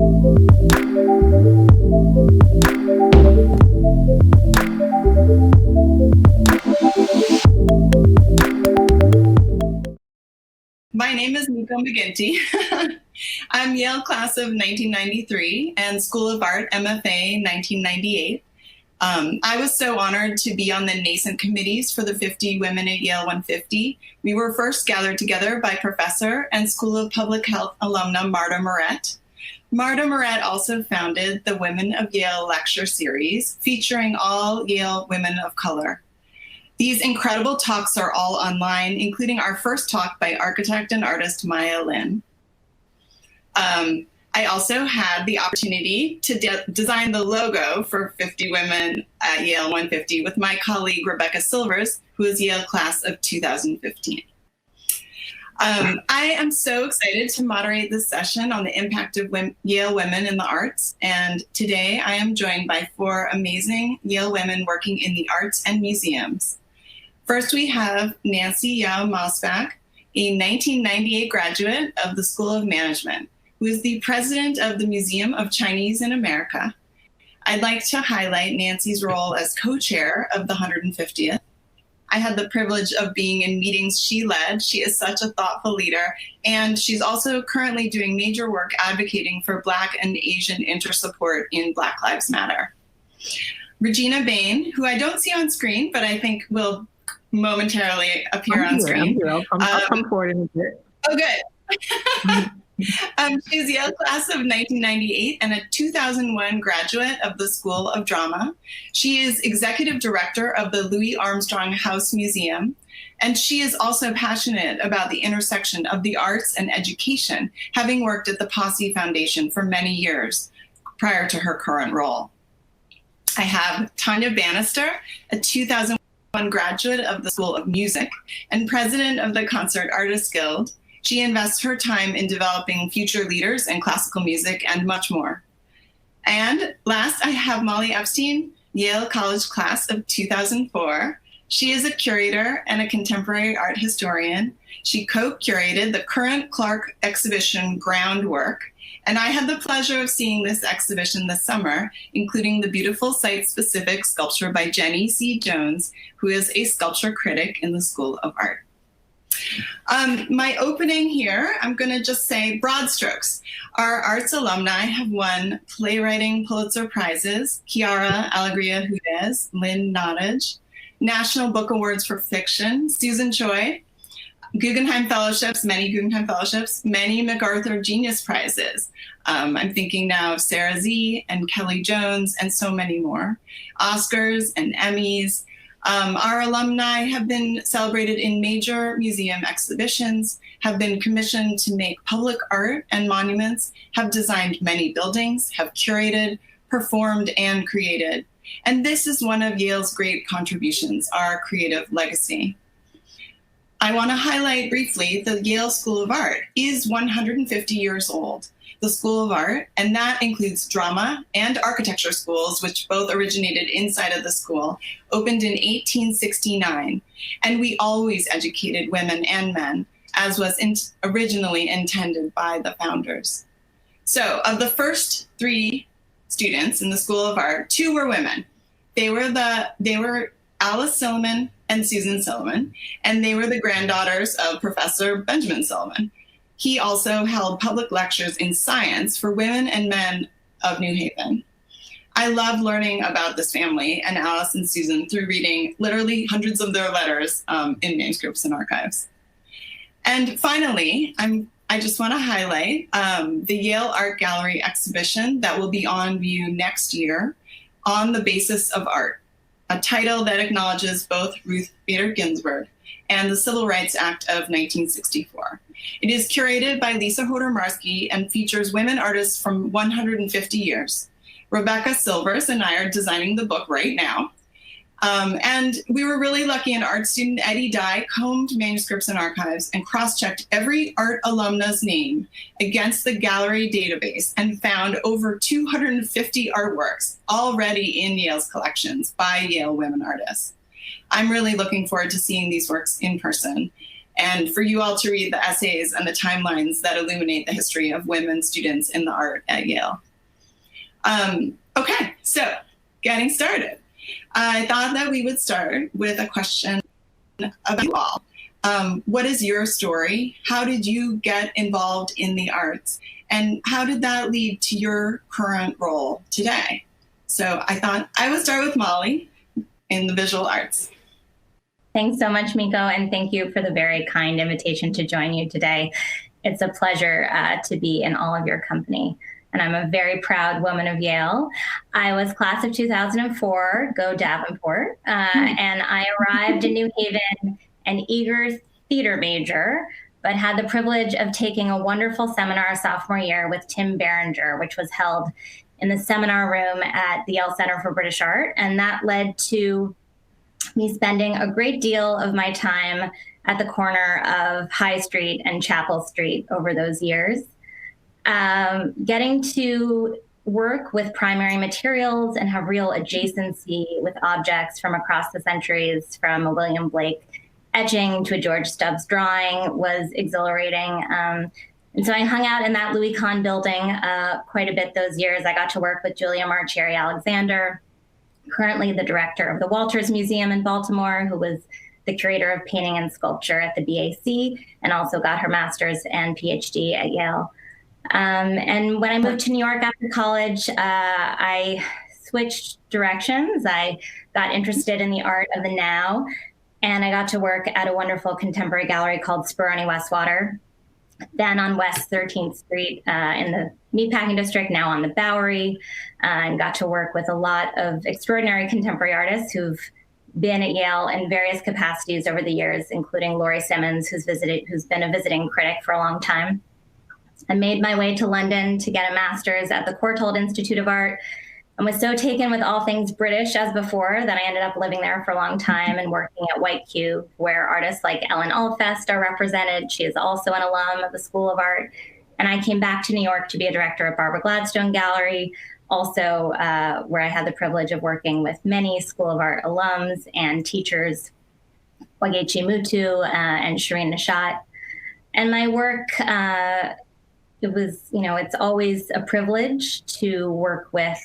My name is Miko McGinty. I'm Yale class of 1993 and School of Art MFA 1998. I was so honored to be on the nascent committees for the 50 Women at Yale 150. We were first gathered together by Professor and School of Public Health alumna Marta Moret. Marta Moret also founded the Women of Yale lecture series featuring all Yale women of color. These incredible talks are all online, including our first talk by architect and artist Maya Lin. I also had the opportunity to design the logo for 50 Women at Yale 150 with my colleague Rebecca Silvers, who is Yale class of 2015. I am so excited to moderate this session on the impact of Yale women in the arts. And today I am joined by 4 amazing Yale women working in the arts and museums. First, we have Nancy Yao Maasbach, a 1998 graduate of the School of Management, who is the president of the Museum of Chinese in America. I'd like to highlight Nancy's role as co-chair of the 150th. I had the privilege of being in meetings she led. She is such a thoughtful leader, and she's also currently doing major work advocating for Black and Asian inter-support in Black Lives Matter. Regina Bain, who I don't see on screen, but I think will momentarily appear on screen. I'll come forward in a bit. Oh, good. She's Yale class of 1998 and a 2001 graduate of the School of Drama. She is executive director of the Louis Armstrong House Museum, and she is also passionate about the intersection of the arts and education, having worked at the Posse Foundation for many years prior to her current role. I have Tanya Bannister, a 2001 graduate of the School of Music and president of the Concert Artists Guild. She invests her time in developing future leaders in classical music and much more. And last, I have Molly Epstein, Yale College class of 2004. She is a curator and a contemporary art historian. She co-curated the current Clark exhibition Groundwork, and I had the pleasure of seeing this exhibition this summer, including the beautiful site-specific sculpture by Jenny C. Jones, who is a sculpture critic in the School of Art. My opening here, I'm going to just say broad strokes. Our arts alumni have won playwriting Pulitzer Prizes, Chiara Alegria Hudes, Lynn Nottage, National Book Awards for Fiction, Susan Choi, Guggenheim Fellowships, many Guggenheim Fellowships, many MacArthur Genius Prizes. I'm thinking now of Sarah Z. and Kelly Jones and so many more. Oscars and Emmys. Our alumni have been celebrated in major museum exhibitions, have been commissioned to make public art and monuments, have designed many buildings, have curated, performed, and created. And this is one of Yale's great contributions, our creative legacy. I want to highlight briefly the Yale School of Art is 150 years old. The School of Art, and that includes drama and architecture schools, which both originated inside of the school, opened in 1869. And we always educated women and men, as was originally intended by the founders. So of the first 3 students in the School of Art, 2 were women. They were Alice Silliman and Susan Silliman, and they were the granddaughters of Professor Benjamin Silliman. He also held public lectures in science for women and men of New Haven. I love learning about this family and Alice and Susan through reading literally hundreds of their letters in manuscripts and archives. And finally, I just want to highlight the Yale Art Gallery exhibition that will be on view next year, On the Basis of Art, a title that acknowledges both Ruth Bader Ginsburg and the Civil Rights Act of 1964. It is curated by Lisa Hoder-Marsky and features women artists from 150 years. Rebecca Silvers and I are designing the book right now. And we were really lucky, and art student Eddie Dye combed manuscripts and archives and cross-checked every art alumna's name against the gallery database and found over 250 artworks already in Yale's collections by Yale women artists. I'm really looking forward to seeing these works in person. and for you all to read the essays and the timelines that illuminate the history of women students in the art at Yale. Okay, so getting started. I thought that we would start with a question about you all. What is your story? How did you get involved in the arts? And how did that lead to your current role today? So I thought I would start with Molly in the visual arts. Thanks so much, Miko, and thank you for the very kind invitation to join you today. It's a pleasure to be in all of your company. And I'm a very proud woman of Yale. I was class of 2004, go Davenport, and I arrived in New Haven an eager theater major, but had the privilege of taking a wonderful seminar sophomore year with Tim Berenger, which was held in the seminar room at the Yale Center for British Art. And that led to me spending a great deal of my time at the corner of High Street and Chapel Street over those years. Getting to work with primary materials and have real adjacency with objects from across the centuries, from a William Blake etching to a George Stubbs drawing, was exhilarating. And so I hung out in that Louis Kahn building quite a bit those years. I got to work with Julia Marchieri Alexander, currently the director of the Walters Museum in Baltimore, who was the curator of painting and sculpture at the BAC, and also got her master's and PhD at Yale. And when I moved to New York after college, I switched directions. I got interested in the art of the now, and I got to work at a wonderful contemporary gallery called Speroni Westwater, then on West 13th Street in the Meatpacking District, now on the Bowery, and got to work with a lot of extraordinary contemporary artists who've been at Yale in various capacities over the years, including Laurie Simmons, who's been a visiting critic for a long time. I made my way to London to get a master's at the Courtauld Institute of Art, and was so taken with all things British as before that I ended up living there for a long time and working at White Cube, where artists like Ellen Alfest are represented. She is also an alum of the School of Art. And I came back to New York to be a director at Barbara Gladstone Gallery, also where I had the privilege of working with many School of Art alums and teachers, Wagechi Mutu and Shireen Nishat. And my work, it's always a privilege to work with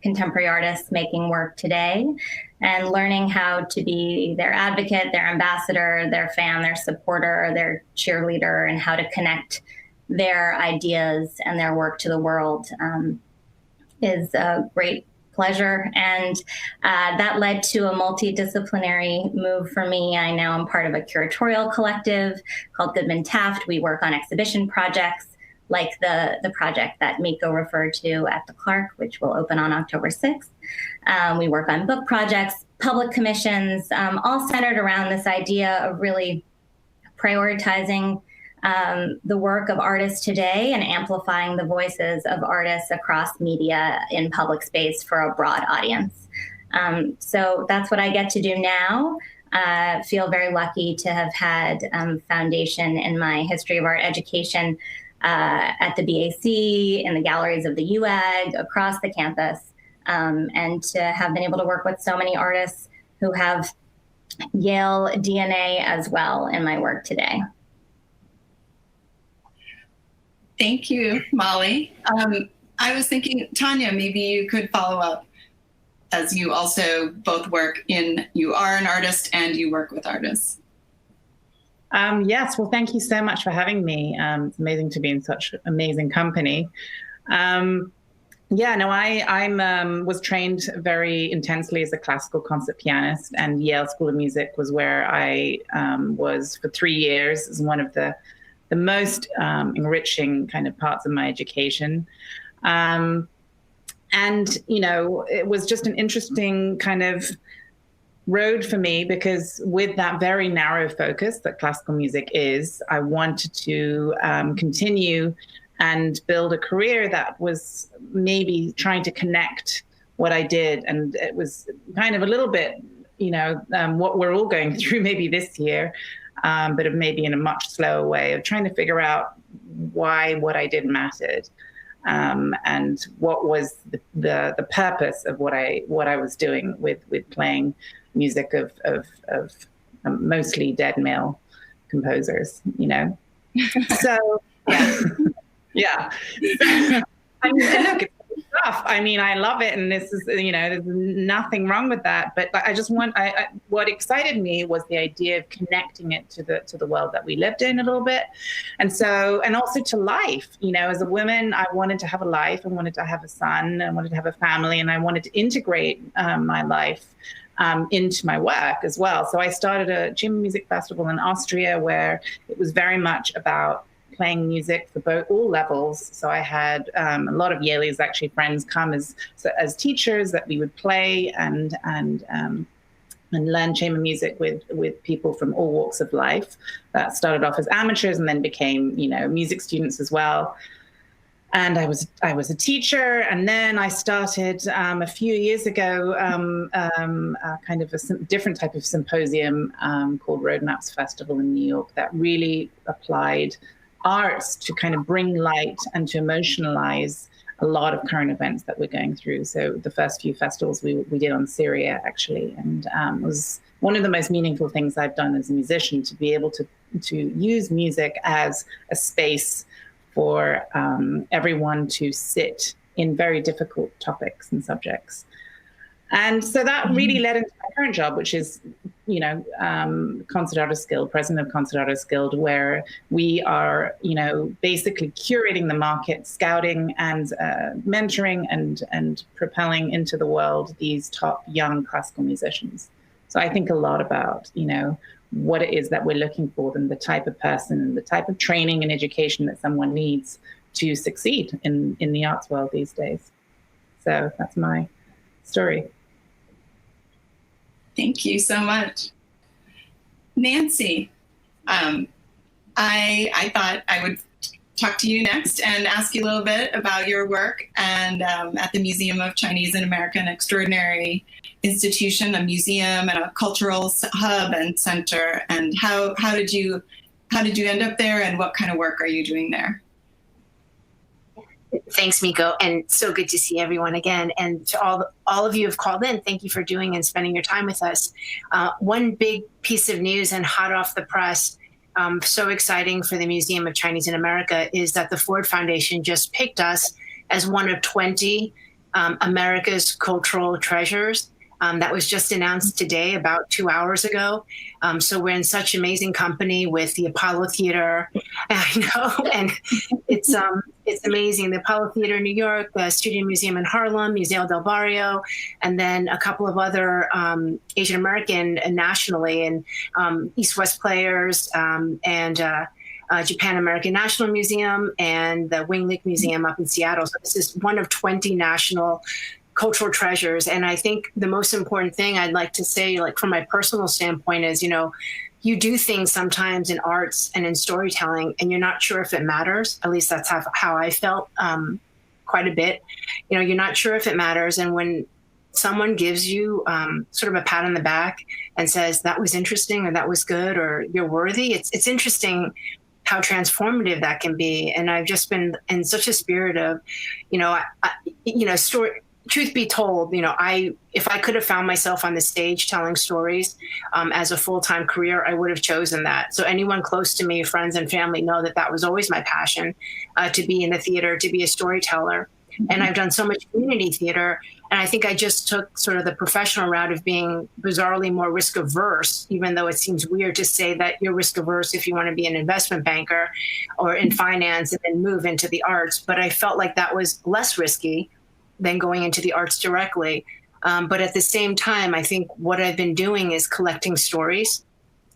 contemporary artists making work today and learning how to be their advocate, their ambassador, their fan, their supporter, their cheerleader, and how to connect their ideas and their work to the world is a great pleasure. And that led to a multidisciplinary move for me. I now am part of a curatorial collective called Goodman Taft. We work on exhibition projects like the project that Miko referred to at the Clark, which will open on October 6th. We work on book projects, public commissions, all centered around this idea of really prioritizing the work of artists today and amplifying the voices of artists across media in public space for a broad audience. So that's what I get to do now. Feel very lucky to have had foundation in my history of art education at the BAC, in the galleries of the UAG, across the campus, and to have been able to work with so many artists who have Yale DNA as well in my work today. Thank you, Molly. I was thinking, Tanya, maybe you could follow up, as you also both you are an artist and you work with artists. Yes, well, thank you so much for having me. It's amazing to be in such amazing company. I was trained very intensely as a classical concert pianist, and Yale School of Music was where I was for 3 years. As one of the most enriching kind of parts of my education. It was just an interesting kind of road for me, because with that very narrow focus that classical music is, I wanted to continue and build a career that was maybe trying to connect what I did. And it was kind of a little bit, what we're all going through maybe this year, but maybe in a much slower way of trying to figure out why what I did mattered. And what was the purpose of what I was doing with playing music of mostly dead male composers, you know? So, yeah. I mean, look, it's tough. I mean, I love it. And this is, you know, there's nothing wrong with that. But I just what excited me was the idea of connecting it to the world that we lived in a little bit. And also to life, you know, as a woman, I wanted to have a life. I wanted to have a son. I wanted to have a family. And I wanted to integrate my life into my work as well. So I started a chamber music festival in Austria where it was very much about playing music for all levels. So I had a lot of Yale's actually friends come as teachers that we would play and learn chamber music with people from all walks of life. That started off as amateurs and then became, you know, music students as well. And I was a teacher, and then I started a few years ago kind of a different type of symposium called Roadmaps Festival in New York that really applied arts to kind of bring light and to emotionalize a lot of current events that we're going through. So the first few festivals we did on Syria, actually, and was one of the most meaningful things I've done as a musician, to be able to use music as a space for everyone to sit in very difficult topics and subjects. And so that really led into my current job, which is, you know, Concert Artists Guild, president of Concert Artists Guild, where we are, you know, basically curating the market, scouting and mentoring and propelling into the world these top young classical musicians. So I think a lot about, you know, what it is that we're looking for and the type of person and the type of training and education that someone needs to succeed in the arts world these days. So that's my story. Thank you so much. Nancy, I thought I would talk to you next and ask you a little bit about your work and at the Museum of Chinese and American Extraordinary Institution, a museum and a cultural hub and center. And how did you end up there, and what kind of work are you doing there? Thanks, Miko, and so good to see everyone again. And to all of you who have called in, thank you for doing and spending your time with us. One big piece of news and hot off the press, so exciting for the Museum of Chinese in America, is that the Ford Foundation just picked us as one of 20 America's cultural treasures. That was just announced today, about 2 hours ago. So we're in such amazing company with the Apollo Theater, I know, and it's amazing. The Apollo Theater in New York, the Studio Museum in Harlem, Museo del Barrio, and then a couple of other Asian American nationally, and East-West Players, and Japan American National Museum, and the Wing Lick Museum up in Seattle. So this is one of 20 national cultural treasures. And I think the most important thing I'd like to say, like from my personal standpoint, is, you know, you do things sometimes in arts and in storytelling and you're not sure if it matters. At least that's how I felt quite a bit. You know, you're not sure if it matters. And when someone gives you sort of a pat on the back and says, that was interesting, or that was good, or you're worthy, it's interesting how transformative that can be. And I've just been in such a spirit of, you know, truth be told, you know, if I could have found myself on the stage telling stories as a full-time career, I would have chosen that. So anyone close to me, friends and family, know that was always my passion, to be in the theater, to be a storyteller. And I've done so much community theater. And I think I just took sort of the professional route of being bizarrely more risk averse, even though it seems weird to say that you're risk averse if you want to be an investment banker or in finance and then move into the arts. But I felt like that was less risky than going into the arts directly. But at the same time, I think what I've been doing is collecting stories.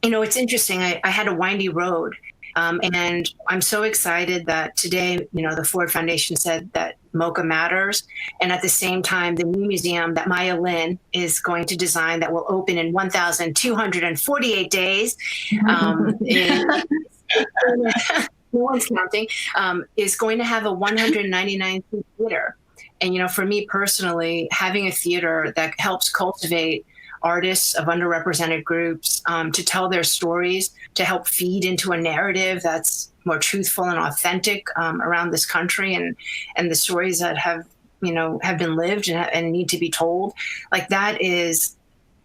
You know, it's interesting. I had a windy road. And I'm so excited that today, you know, the Ford Foundation said that MOCA matters. And at the same time, the new museum that Maya Lin is going to design, that will open in 1,248 days, no one's counting, is going to have a 199-seat theater. And, you know, for me personally, having a theater that helps cultivate artists of underrepresented groups to tell their stories, to help feed into a narrative that's more truthful and authentic around this country, and the stories that have been lived and need to be told. Like that is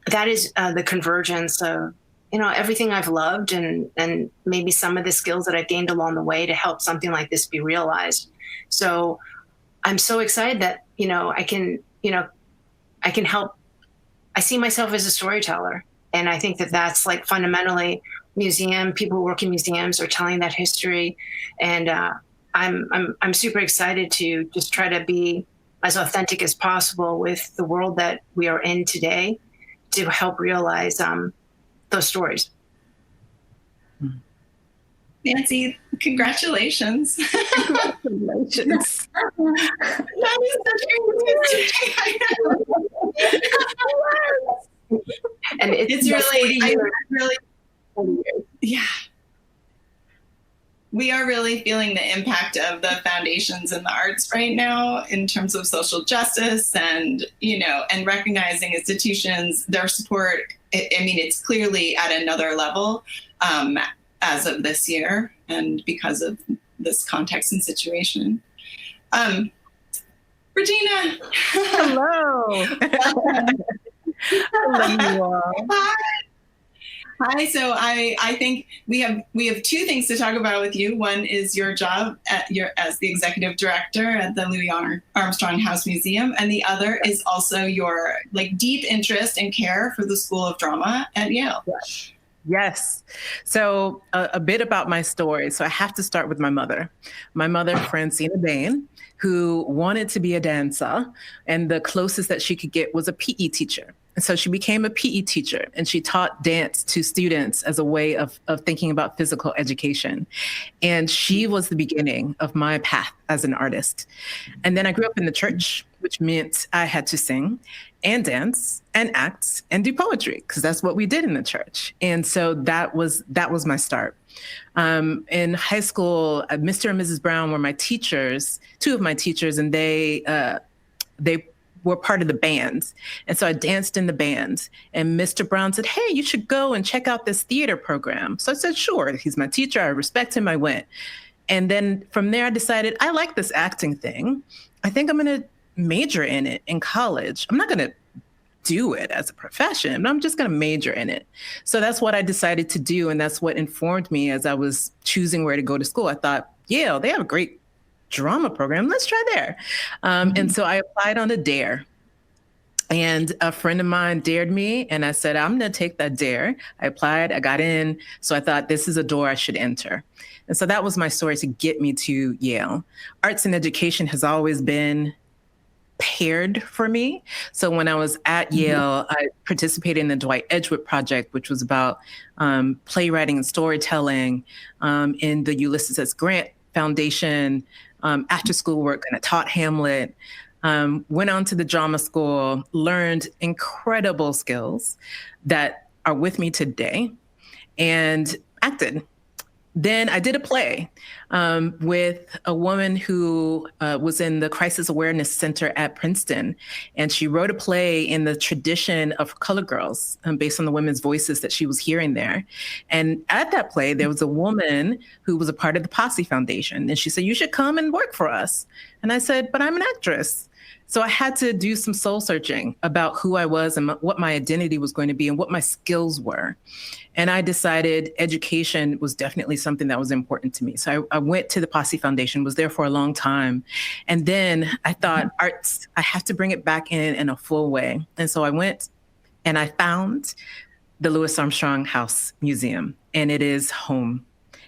the convergence of, everything I've loved and maybe some of the skills that I've gained along the way to help something like this be realized. So I'm so excited that, I can help. I see myself as a storyteller. And I think that that's like fundamentally people who work in museums are telling that history. And I'm super excited to just try to be as authentic as possible with the world that we are in today to help realize those stories. Nancy, congratulations. Congratulations. That is such a And it's really, yeah. We are really feeling the impact of the foundations in the arts right now in terms of social justice and, and recognizing institutions, their support. It's clearly at another level as of this year and because of this context and situation. Regina. Hello. Hello, you all. Hi. So I think we have two things to talk about with you. One is your job as the executive director at the Louis Armstrong House Museum, and the other is also your deep interest and care for the School of Drama at Yale. Yes. So a bit about my story. So I have to start with my mother. My mother, Francina Bain, who wanted to be a dancer, and the closest that she could get was a PE teacher. And so she became a PE teacher, and she taught dance to students as a way of thinking about physical education. And she was the beginning of my path as an artist. And then I grew up in the church, which meant I had to sing and dance and act and do poetry, because that's what we did in the church. And so that was my start. In high school, Mr. and Mrs. Brown were my teachers, two of my teachers, and they were part of the bands. And so I danced in the bands, and Mr. Brown said, "Hey, you should go and check out this theater program." So I said, "Sure, he's my teacher. I respect him." I went. And then from there, I decided I like this acting thing. I think I'm going to major in it in college. I'm not going to do it as a profession, but I'm just going to major in it. So that's what I decided to do. And that's what informed me as I was choosing where to go to school. I thought, Yale, they have a great drama program. Let's try there. And so I applied on a dare. And a friend of mine dared me, and I said, I'm going to take that dare. I applied, I got in. So I thought, this is a door I should enter. And so that was my story to get me to Yale. Arts and education has always been paired for me. So when I was at Yale, I participated in the Dwight Edgewood project, which was about playwriting and storytelling in the Ulysses S. Grant Foundation, after school work, and I taught Hamlet. Went on to the drama school, learned incredible skills that are with me today, and acted. Then I did a play with a woman who was in the Crisis Awareness Center at Princeton. And she wrote a play in the tradition of Colored Girls based on the women's voices that she was hearing there. And at that play, there was a woman who was a part of the Posse Foundation. And she said, "You should come and work for us." And I said, "But I'm an actress." So I had to do some soul searching about who I was and what my identity was going to be and what my skills were. And I decided education was definitely something that was important to me. So I went to the Posse Foundation, was there for a long time. And then I thought, arts, I have to bring it back in a full way. And so I went and I found the Louis Armstrong House Museum, and it is home.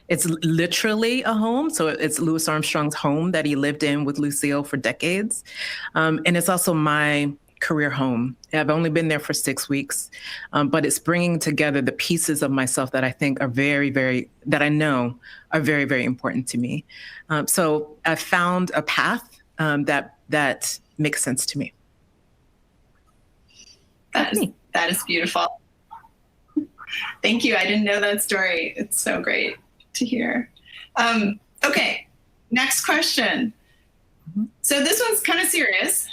It's literally a home. So it's Louis Armstrong's home that he lived in with Lucille for decades. And it's also my career home. I've only been there for 6 weeks, but it's bringing together the pieces of myself that I think are that I know are very, very important to me. So I found a path that makes sense to me. That is beautiful. Thank you. I didn't know that story. It's so great to hear. Okay, next question. So this one's kind of serious.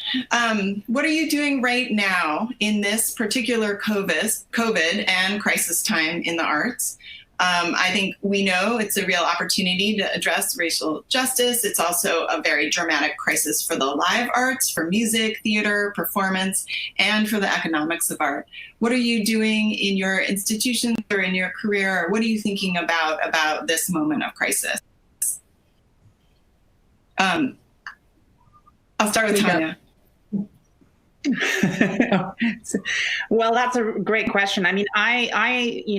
What are you doing right now in this particular COVID and crisis time in the arts I think we know it's a real opportunity to address racial justice. It's also a very dramatic crisis for the live arts, for music, theater, performance, and for the economics of art. What are you doing in your institutions or in your career? Or what are you thinking about this moment of crisis? I'll start with Tanya. Well, that's a great question. I mean, I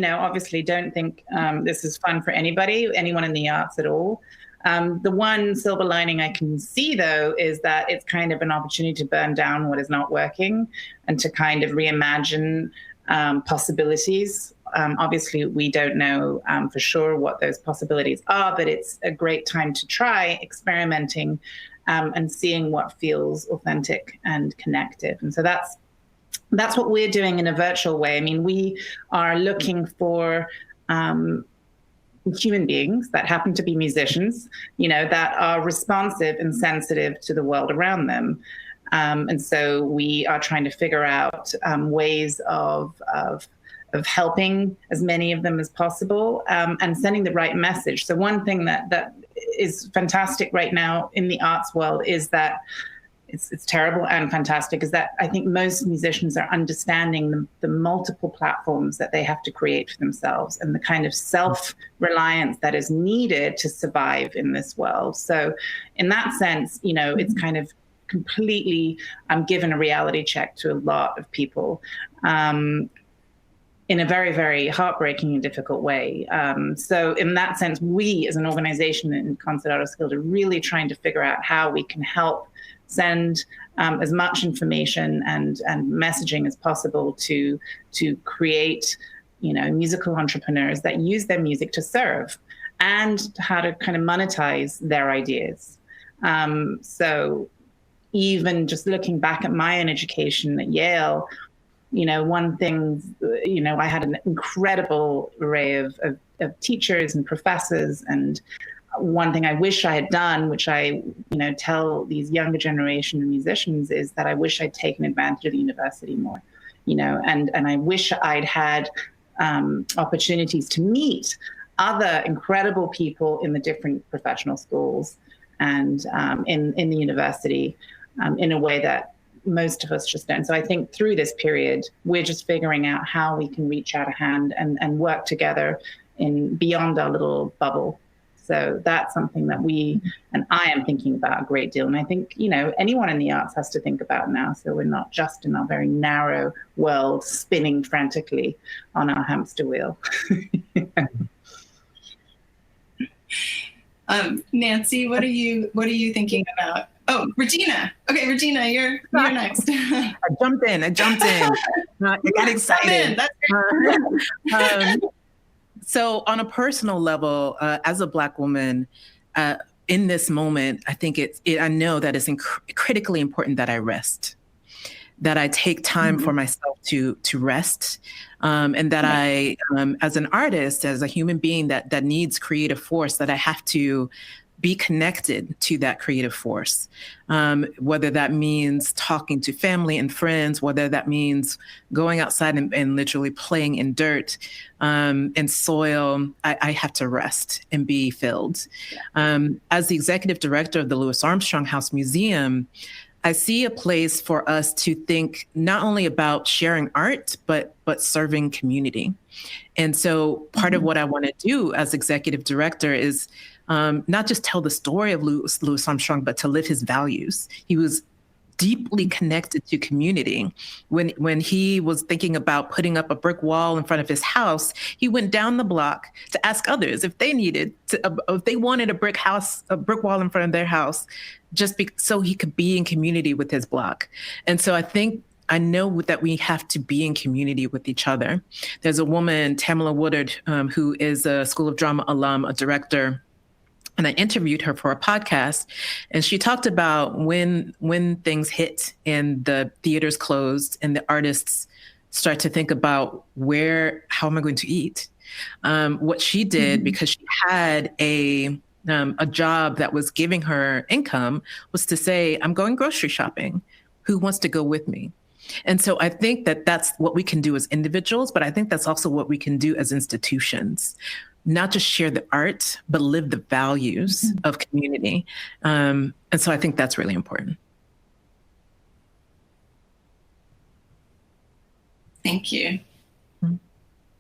obviously don't think this is fun for anyone in the arts at all. The one silver lining I can see, though, is that it's kind of an opportunity to burn down what is not working and to kind of reimagine possibilities. Obviously, we don't know for sure what those possibilities are, but it's a great time to try experimenting and seeing what feels authentic and connective. And so that's what we're doing in a virtual way. I mean, we are looking for human beings that happen to be musicians, that are responsive and sensitive to the world around them. And so we are trying to figure out ways of helping as many of them as possible and sending the right message. So one thing that is fantastic right now in the arts world is that it's terrible and fantastic is that I think most musicians are understanding the multiple platforms that they have to create for themselves and the kind of self-reliance that is needed to survive in this world. So in that sense, it's kind of completely given a reality check to a lot of people. In a very, very heartbreaking and difficult way. So in that sense, we as an organization in Concert Artists Guild are really trying to figure out how we can help send as much information and messaging as possible to create, musical entrepreneurs that use their music to serve and how to kind of monetize their ideas. So even just looking back at my own education at Yale, one thing, I had an incredible array of teachers and professors. And one thing I wish I had done, which I, tell these younger generation of musicians, is that I wish I'd taken advantage of the university more, and I wish I'd had opportunities to meet other incredible people in the different professional schools and in the university in a way that most of us just don't. So I think through this period, we're just figuring out how we can reach out a hand and work together beyond our little bubble. So that's something that I am thinking about a great deal. And I think, anyone in the arts has to think about now. So we're not just in our very narrow world spinning frantically on our hamster wheel. Nancy, what are you thinking about? Oh, Regina. Okay, Regina, you're next. I jumped in. I got excited. So on a personal level, as a Black woman, in this moment, I think I know that it's critically important that I rest, that I take time for myself to rest, and that I, as an artist, as a human being that needs creative force, that I have to be connected to that creative force, whether that means talking to family and friends, whether that means going outside and literally playing in dirt and soil. I have to rest and be filled. As the executive director of the Louis Armstrong House Museum, I see a place for us to think not only about sharing art, but serving community. And so part of what I want to do as executive director is not just tell the story of Louis Armstrong, but to live his values. He was deeply connected to community. When he was thinking about putting up a brick wall in front of his house, he went down the block to ask others if they wanted a brick wall in front of their house, so he could be in community with his block. And so I know that we have to be in community with each other. There's a woman, Tamala Woodard, who is a School of Drama alum, a director, and I interviewed her for a podcast, and she talked about when things hit and the theaters closed and the artists start to think about how am I going to eat? What she did, because she had a job that was giving her income, was to say, I'm going grocery shopping. Who wants to go with me? And so I think that that's what we can do as individuals, but I think that's also what we can do as institutions. not just share the art, but live the values of community. And so I think that's really important. Thank you.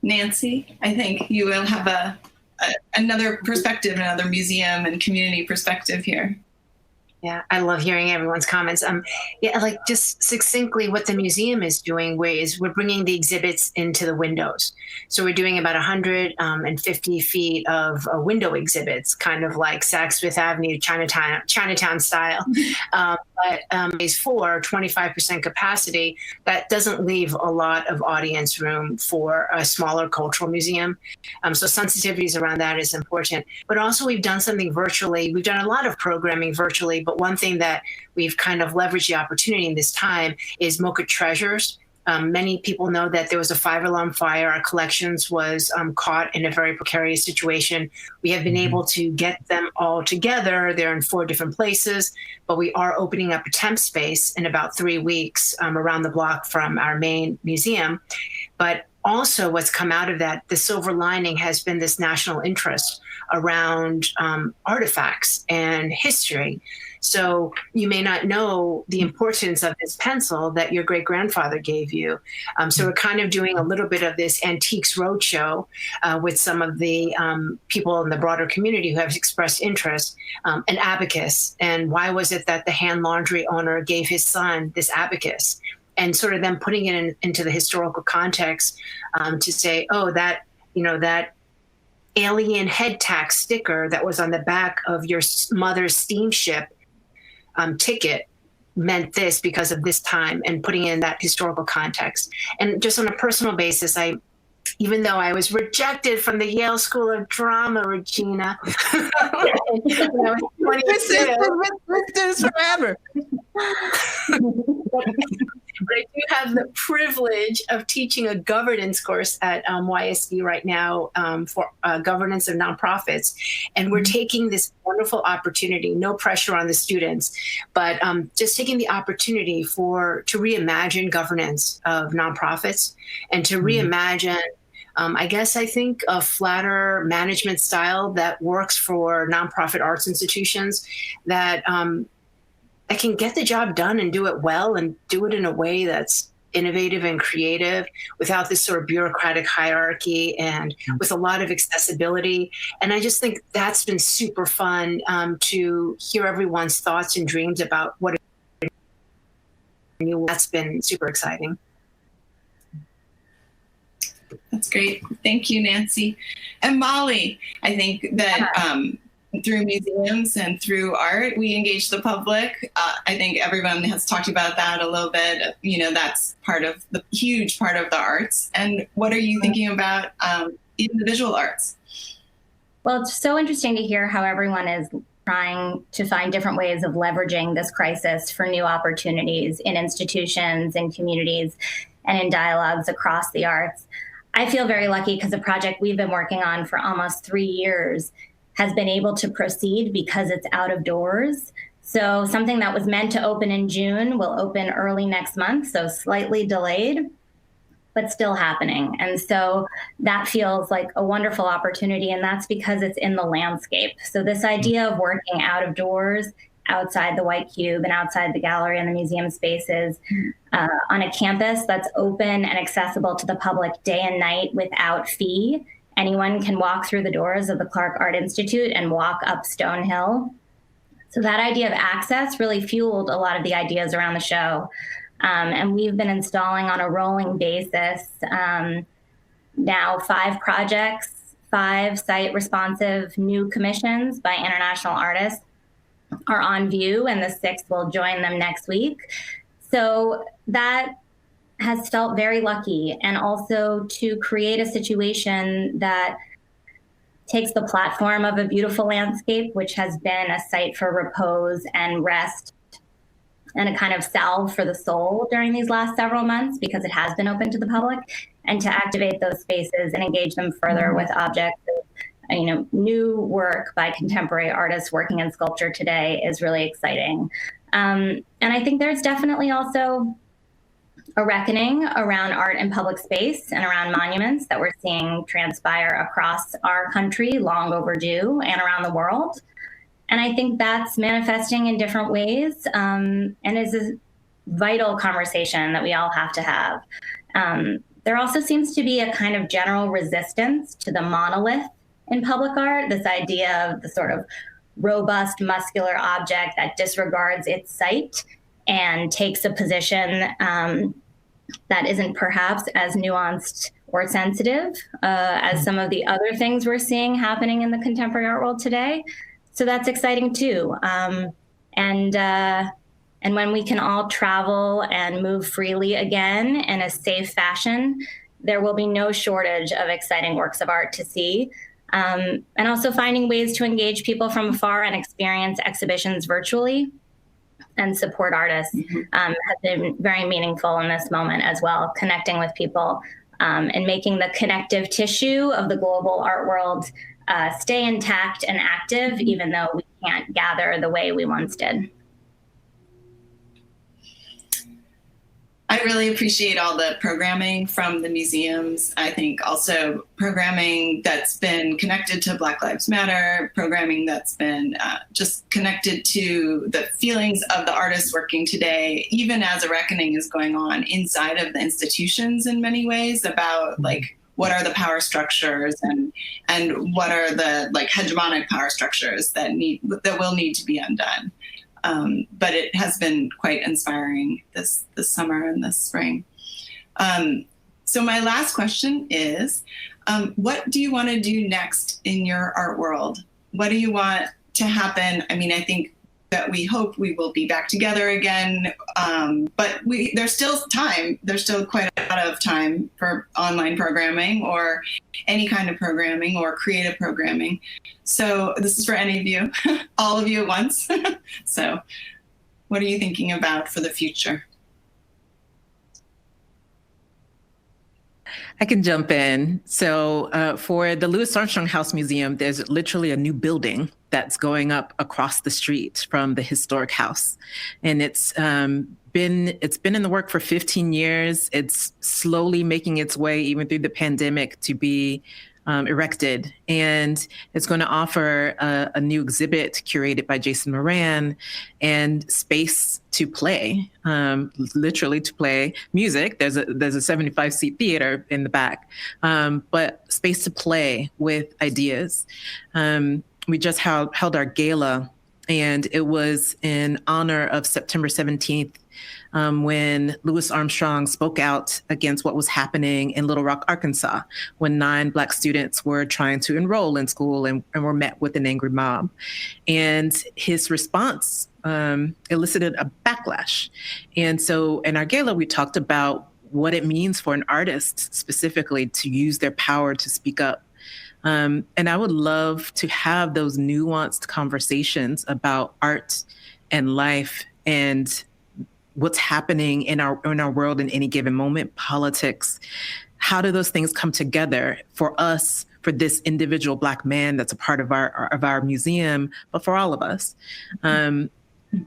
Nancy, I think you will have another perspective, another museum and community perspective here. Yeah, I love hearing everyone's comments. Yeah, like just succinctly what the museum is doing is we're bringing the exhibits into the windows. So we're doing about 150 feet of window exhibits, kind of like Saks Fifth Avenue, Chinatown style. But phase 4, 25% capacity, that doesn't leave a lot of audience room for a smaller cultural museum. So sensitivities around that is important. But also we've done something virtually. We've done a lot of programming virtually, but one thing that we've kind of leveraged the opportunity in this time is MOCA Treasures. Many people know that there was a 5-alarm fire. Our collections was caught in a very precarious situation. We have been able to get them all together. They're in 4 different places, but we are opening up a temp space in about 3 weeks around the block from our main museum. But also what's come out of that, the silver lining has been this national interest around artifacts and history. So you may not know the importance of this pencil that your great-grandfather gave you. So we're kind of doing a little bit of this antiques roadshow with some of the people in the broader community who have expressed interest. An abacus, and why was it that the hand laundry owner gave his son this abacus? And sort of them putting it into the historical context to say, oh, that alien head tax sticker that was on the back of your mother's steamship ticket meant this because of this time, and putting in that historical context. And just on a personal basis, even though I was rejected from the Yale School of Drama, Regina, when I was 22, This is forever. But I do have the privilege of teaching a governance course at YSD right now for governance of nonprofits. And we're taking this wonderful opportunity, no pressure on the students, but just taking the opportunity to reimagine governance of nonprofits and to reimagine I think a flatter management style that works for nonprofit arts institutions that can get the job done and do it well and do it in a way that's innovative and creative without this sort of bureaucratic hierarchy and with a lot of accessibility. And I just think that's been super fun to hear everyone's thoughts and dreams about what that's been super exciting. That's great. Thank you, Nancy. And Molly, I think that through museums and through art, we engage the public. I think everyone has talked about that a little bit. That's huge part of the arts. And what are you thinking about in the visual arts? Well, it's so interesting to hear how everyone is trying to find different ways of leveraging this crisis for new opportunities in institutions and communities and in dialogues across the arts. I feel very lucky because the project we've been working on for almost 3 years has been able to proceed because it's out of doors. So something that was meant to open in June will open early next month, so slightly delayed, but still happening. And so that feels like a wonderful opportunity, and that's because it's in the landscape. So this idea of working out of doors, outside the White Cube and outside the gallery and the museum spaces on a campus that's open and accessible to the public day and night without fee. Anyone can walk through the doors of the Clark Art Institute and walk up Stonehill. So that idea of access really fueled a lot of the ideas around the show. And we've been installing on a rolling basis now 5 projects, 5 site responsive new commissions by international artists are on view, and the 6th will join them next week. So that has felt very lucky, and also to create a situation that takes the platform of a beautiful landscape, which has been a site for repose and rest and a kind of salve for the soul during these last several months, because it has been open to the public, and to activate those spaces and engage them further with objects. New work by contemporary artists working in sculpture today is really exciting. And I think there's definitely also a reckoning around art in public space and around monuments that we're seeing transpire across our country, long overdue, and around the world. And I think that's manifesting in different ways, and is a vital conversation that we all have to have. There also seems to be a kind of general resistance to the monolith in public art, this idea of the sort of robust, muscular object that disregards its site and takes a position that isn't perhaps as nuanced or sensitive as some of the other things we're seeing happening in the contemporary art world today. So that's exciting too. And when we can all travel and move freely again in a safe fashion, there will be no shortage of exciting works of art to see. And also finding ways to engage people from afar and experience exhibitions virtually and support artists has been very meaningful in this moment as well, connecting with people and making the connective tissue of the global art world stay intact and active, even though we can't gather the way we once did. I really appreciate all the programming from the museums. I think also programming that's been connected to Black Lives Matter, programming that's been just connected to the feelings of the artists working today, even as a reckoning is going on inside of the institutions in many ways about like, what are the power structures and what are the like hegemonic power structures that will need to be undone. But it has been quite inspiring this summer and this spring. So my last question is, what do you want to do next in your art world? What do you want to happen? I mean, I think that we hope we will be back together again, but there's still time. There's still quite a lot of time for online programming or any kind of programming or creative programming. So this is for any of you, all of you at once. So what are you thinking about for the future? I can jump in. So for the Louis Armstrong House Museum, there's literally a new building that's going up across the street from the historic house. And it's been in the work for 15 years. It's slowly making its way, even through the pandemic, to be erected. And it's going to offer a new exhibit curated by Jason Moran and space to play, literally to play music. There's a 75-seat theater in the back, but space to play with ideas. We just held our gala, and it was in honor of September 17th, when Louis Armstrong spoke out against what was happening in Little Rock, Arkansas, when 9 Black students were trying to enroll in school and were met with an angry mob. And his response elicited a backlash. And so in our gala, we talked about what it means for an artist specifically to use their power to speak up. And I would love to have those nuanced conversations about art and life and what's happening in our world in any given moment, politics. How do those things come together for us, for this individual Black man that's a part of our museum, but for all of us? And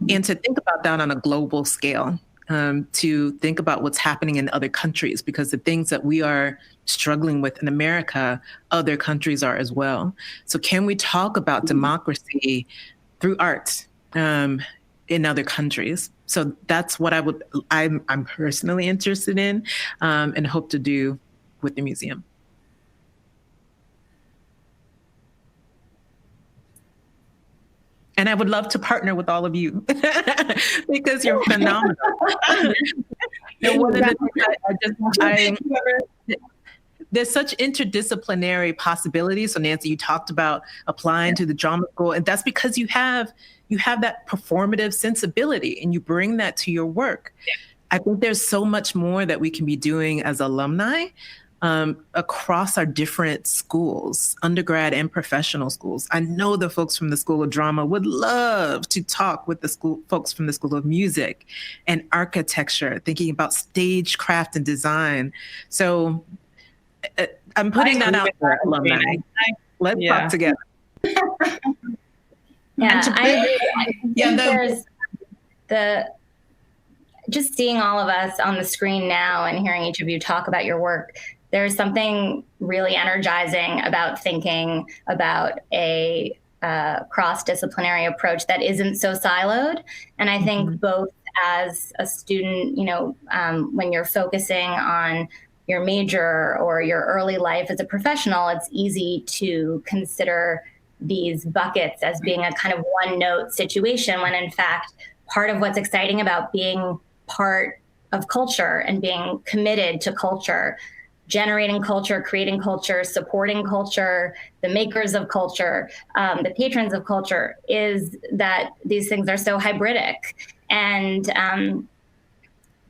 to think about that on a global scale, to think about what's happening in other countries, because the things that we are struggling with in America, other countries are as well. So can we talk about democracy through art in other countries? So that's what I'm personally interested in and hope to do with the museum. And I would love to partner with all of you because you're phenomenal. There's such interdisciplinary possibilities. So Nancy, you talked about applying to the drama school, and that's because you have that performative sensibility and you bring that to your work. Yeah. I think there's so much more that we can be doing as alumni across our different schools, undergrad and professional schools. I know the folks from the School of Drama would love to talk with the folks from the School of Music and Architecture, thinking about stagecraft and design. So I'm putting that out for alumni. Let's talk together. Yeah, I agree. I think there's just seeing all of us on the screen now and hearing each of you talk about your work, there's something really energizing about thinking about a cross-disciplinary approach that isn't so siloed. And I think both as a student, when you're focusing on your major or your early life as a professional, it's easy to consider these buckets as being a kind of one-note situation, when in fact, part of what's exciting about being part of culture and being committed to culture, generating culture, creating culture, supporting culture, the makers of culture, the patrons of culture, is that these things are so hybridic. And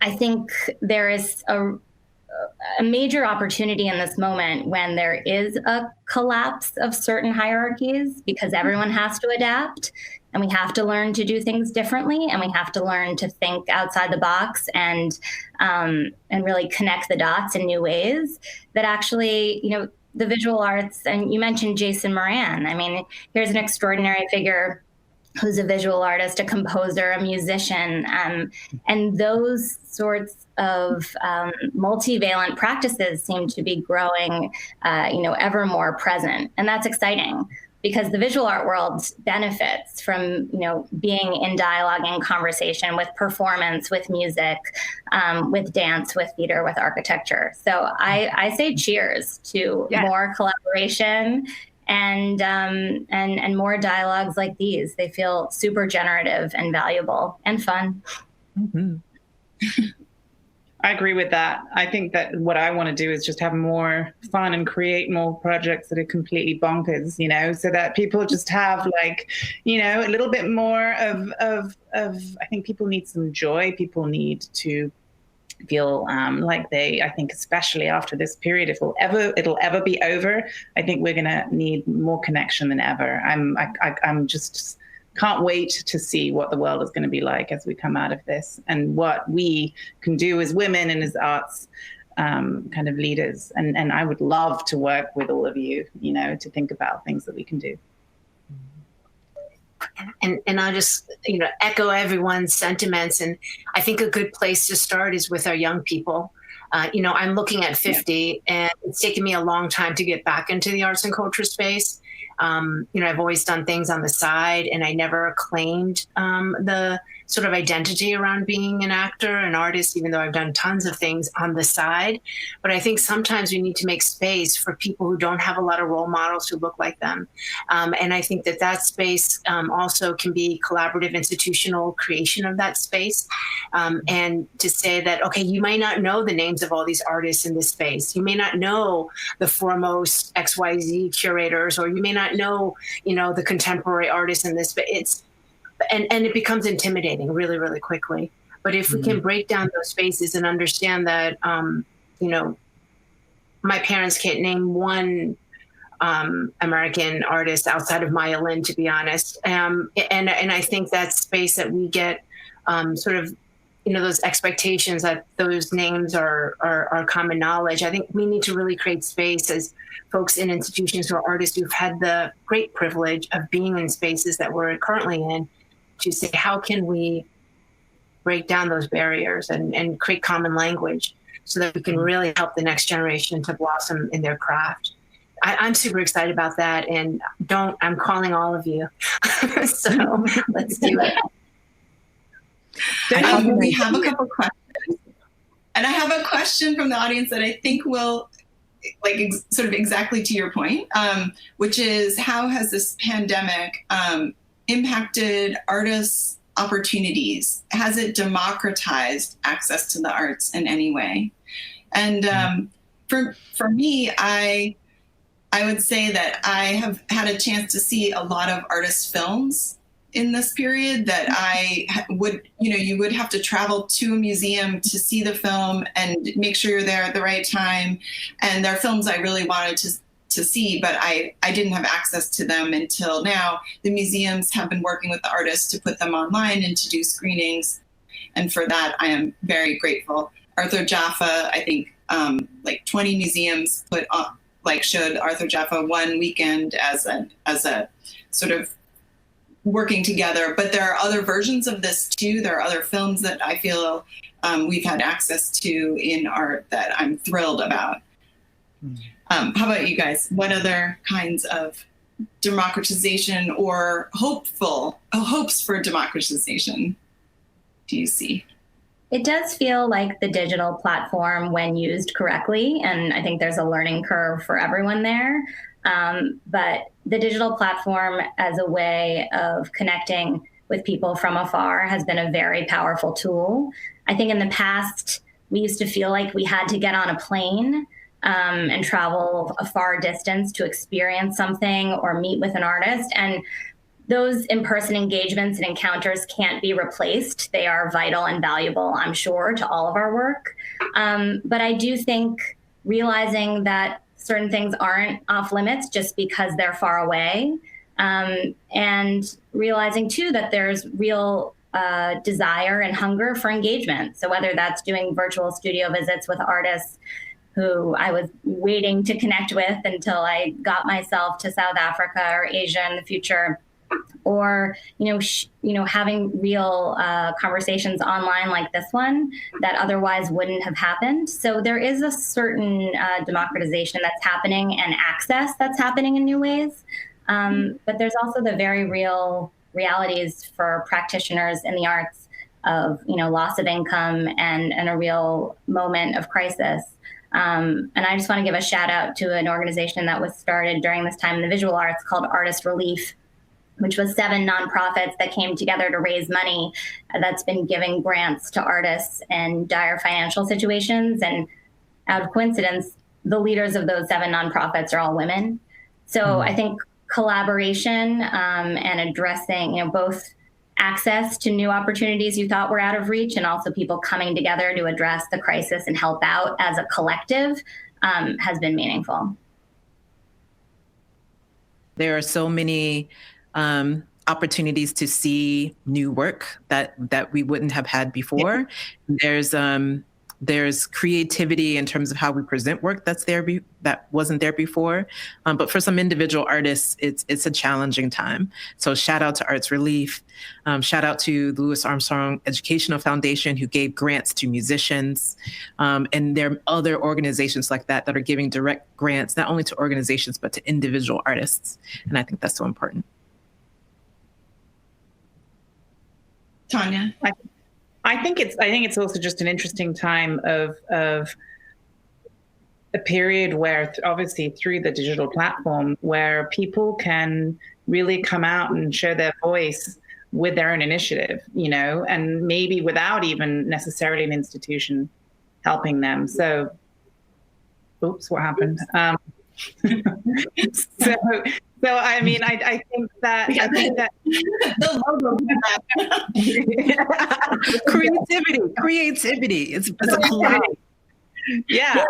I think there is a major opportunity in this moment when there is a collapse of certain hierarchies, because everyone has to adapt, and we have to learn to do things differently, and we have to learn to think outside the box and really connect the dots in new ways that actually, the visual arts, and you mentioned Jason Moran. I mean, here's an extraordinary figure who's a visual artist, a composer, a musician, and those sorts of multivalent practices seem to be growing, ever more present. And that's exciting, because the visual art world benefits from, being in dialogue and conversation with performance, with music, with dance, with theater, with architecture. So I say cheers to more collaboration and more dialogues like these. They feel super generative and valuable and fun. Mm-hmm. I agree with that. I think that what I want to do is just have more fun and create more projects that are completely bonkers, so that people just have a little bit more of I think people need some joy. People need to feel I think especially after this period, if it'll ever be over, I think we're going to need more connection than ever. I'm just can't wait to see what the world is going to be like as we come out of this, and what we can do as women and as arts kind of leaders. And I would love to work with all of you, to think about things that we can do. And I'll just, echo everyone's sentiments. And I think a good place to start is with our young people. I'm looking at 50, and it's taken me a long time to get back into the arts and culture space. I've always done things on the side, and I never claimed the sort of identity around being an actor, an artist, even though I've done tons of things on the side. But I think sometimes we need to make space for people who don't have a lot of role models who look like them. And I think that space also can be collaborative institutional creation of that space. And to say that, okay, you might not know the names of all these artists in this space. You may not know the foremost XYZ curators, or you may not know, the contemporary artists in this space. And it becomes intimidating really, really quickly. But if we can break down those spaces and understand that, my parents can't name one American artist outside of Maya Lin, to be honest. And I think that space that we get sort of, those expectations that those names are common knowledge. I think we need to really create space as folks in institutions who are artists who've had the great privilege of being in spaces that we're currently in, to say, how can we break down those barriers and create common language so that we can really help the next generation to blossom in their craft. I'm super excited about that, and I'm calling all of you. So let's do it. We have a couple questions, and I have a question from the audience that I think will sort of exactly to your point, which is, how has this pandemic impacted artists' opportunities? Has it democratized access to the arts in any way? And for me, I would say that I have had a chance to see a lot of artist films in this period that I would, you would have to travel to a museum to see the film and make sure you're there at the right time. And there are films I really wanted to see, but I didn't have access to them until now. The museums have been working with the artists to put them online and to do screenings. And for that, I am very grateful. Arthur Jaffa, I think 20 museums showed Arthur Jaffa one weekend as a sort of working together. But there are other versions of this too. There are other films that I feel we've had access to in art that I'm thrilled about. How about you guys? What other kinds of democratization or hopes for democratization do you see? It does feel like the digital platform, when used correctly, and I think there's a learning curve for everyone there, but the digital platform as a way of connecting with people from afar has been a very powerful tool. I think in the past, we used to feel like we had to get on a plane and travel a far distance to experience something or meet with an artist. And those in-person engagements and encounters can't be replaced. They are vital and valuable, I'm sure, to all of our work. But I do think realizing that certain things aren't off limits just because they're far away, and realizing too that there's real desire and hunger for engagement. So whether that's doing virtual studio visits with artists who I was waiting to connect with until I got myself to South Africa or Asia in the future, or having real conversations online like this one that otherwise wouldn't have happened. So there is a certain democratization that's happening and access that's happening in new ways. But there's also the very real realities for practitioners in the arts of loss of income and a real moment of crisis. And I just want to give a shout out to an organization that was started during this time in the visual arts called Artist Relief, which was 7 nonprofits that came together to raise money that's been giving grants to artists in dire financial situations. And out of coincidence, the leaders of those 7 nonprofits are all women. So I think collaboration and addressing, both access to new opportunities you thought were out of reach and also people coming together to address the crisis and help out as a collective has been meaningful. There are so many opportunities to see new work that we wouldn't have had before. There's creativity in terms of how we present work that wasn't there before. But for some individual artists, it's a challenging time. So shout out to Arts Relief. Shout out to the Louis Armstrong Educational Foundation, who gave grants to musicians. And there are other organizations like that are giving direct grants, not only to organizations, but to individual artists. And I think that's so important. Tanya? I think it's also just an interesting time of a period where obviously through the digital platform where people can really come out and share their voice with their own initiative, and maybe without even necessarily an institution helping them. So, oops, what happened? So I mean, I think that the logo. creativity. It's a cloud. Yeah,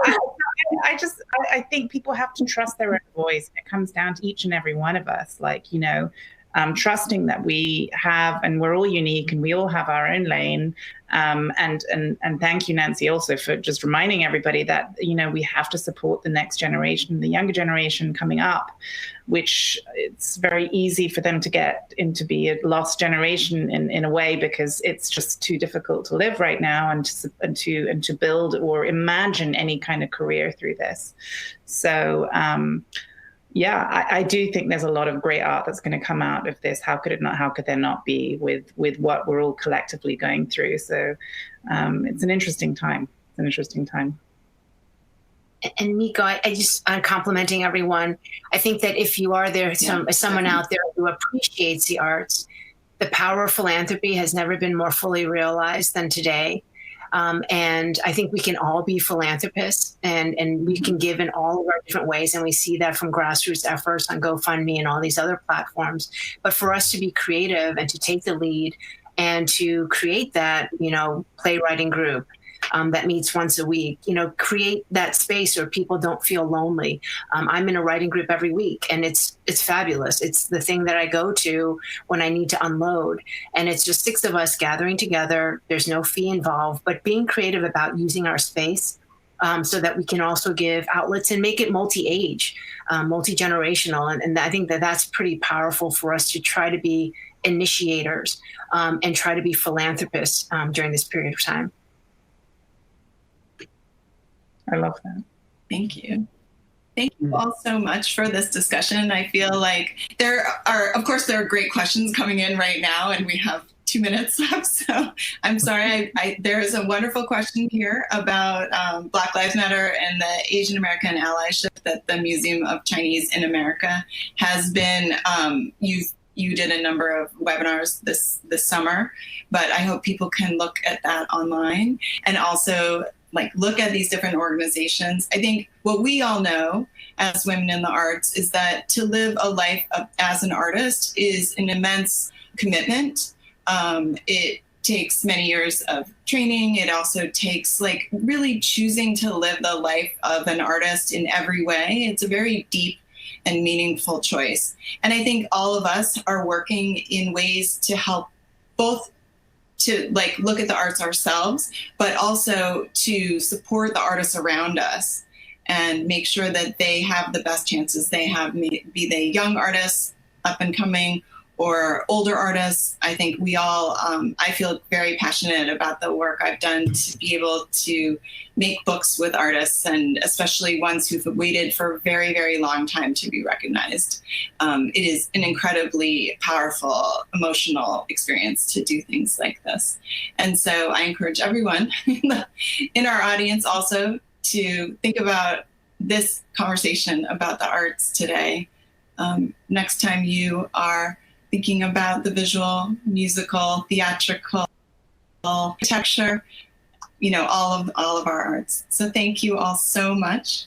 I think people have to trust their own voice. It comes down to each and every one of us, trusting that we have, and we're all unique, and we all have our own lane. And thank you, Nancy, also for just reminding everybody that we have to support the next generation, the younger generation coming up, which it's very easy for them to get into be a lost generation in a way, because it's just too difficult to live right now and to build or imagine any kind of career through this. So I do think there's a lot of great art that's going to come out of this. How could there not be with what we're all collectively going through? So it's an interesting time. And Miko, I'm complimenting everyone. I think that if you are there, someone out there who appreciates the arts, the power of philanthropy has never been more fully realized than today. And I think we can all be philanthropists and we can give in all of our different ways. And we see that from grassroots efforts on GoFundMe and all these other platforms. But for us to be creative and to take the lead and to create that, playwriting group that meets once a week, create that space where people don't feel lonely. I'm in a writing group every week, and it's fabulous. It's the thing that I go to when I need to unload. And it's just 6 of us gathering together. There's no fee involved, but being creative about using our space so that we can also give outlets and make it multi-age, multi-generational. And I think that that's pretty powerful for us to try to be initiators and try to be philanthropists during this period of time. I love that. Thank you. Thank you all so much for this discussion. I feel like there are great questions coming in right now, and we have 2 minutes left. So I'm sorry. There is a wonderful question here about Black Lives Matter and the Asian American allyship that the Museum of Chinese in America has been. You did a number of webinars this summer, but I hope people can look at that online and also look at these different organizations. I think what we all know as women in the arts is that to live a life as an artist is an immense commitment. It takes many years of training. It also takes really choosing to live the life of an artist in every way. It's a very deep and meaningful choice. And I think all of us are working in ways to help both to look at the arts ourselves, but also to support the artists around us and make sure that they have the best chances they have, be they young artists, up and coming, or older artists. I think we all, I feel very passionate about the work I've done to be able to make books with artists, and especially ones who've waited for a very, very long time to be recognized. It is an incredibly powerful, emotional experience to do things like this. And so I encourage everyone in our audience also to think about this conversation about the arts today. Next time you are thinking about the visual, musical, theatrical, architecture, all of our arts. So thank you all so much.